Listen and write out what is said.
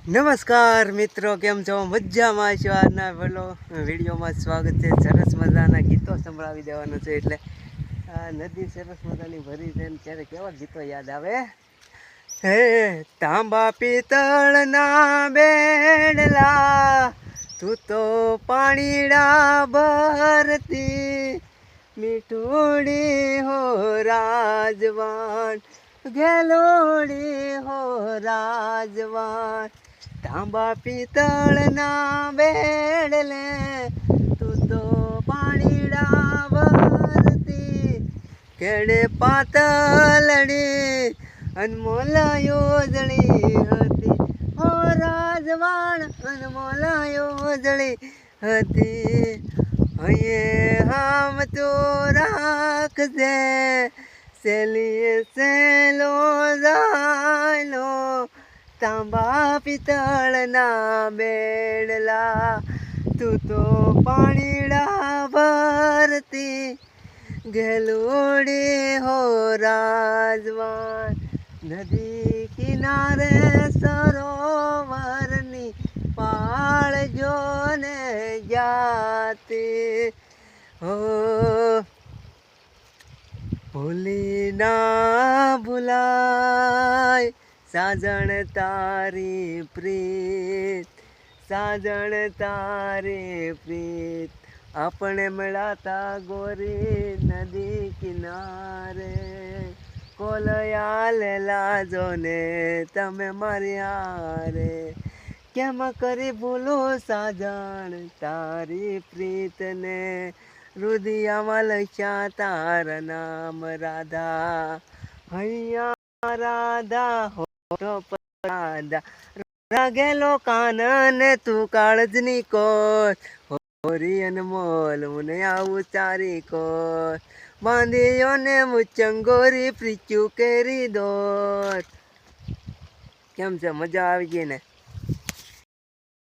નમસ્કાર મિત્રો, કેમ છો? મજામાં છો? આજના વિડીયોમાં સ્વાગત છે. સરસ મજાના ગીતો સંભળાવી દેવાનું છે. એટલે આ નદી સરસ મજાની ભરી છે ને ત્યારે કેવા ગીતો યાદ આવે. હે તાંબા પિત્તળના બેડલા, તું તો પાણીડા ભરતી, મીઠુડી હો રાજવાન, ગેલોડી હો રાજવાન. તાંબા પિત્તળના બેડલે, તું તો પાણીડા ભરતી, કેડે પાતળડી અનમોલ યોજળી હતી, હો રાજવાણ અનમોલ યોજળી હતી. હૈયે હામ તો રાખજે, સેલીએ સેલો જાયલો, તાંબા પિત્તળના બેડલા, તું તો પાણીડા ભરતી, ગેલુડી હો રાજવાન. નદી કિનારે સરોવરની પાળ જોને જાતી, હો ભૂલી ના ભૂલાય સાજણ તારી પ્રીત, સાજણ તારી પ્રીત. આપણે મળાતા ગોરી નદી કિનારે, કોલયાલ લાજો ને તમે મારી હારે. કેમ કરી ભૂલો સાજણ તારી પ્રીતને, રુદિયામાં લખ્યા તારા નામ રાધા. હૈયા રાધા હોઠો રાધા, રાગેલો કાનન તું કાળજની કોર, હોરી અનમોલ મને આવું ચારી કોર, બાંધીયો ને મુચંગોરી પ્રીચું કેરી દોર. કેમ છે? મજા આવી ગઈ ને?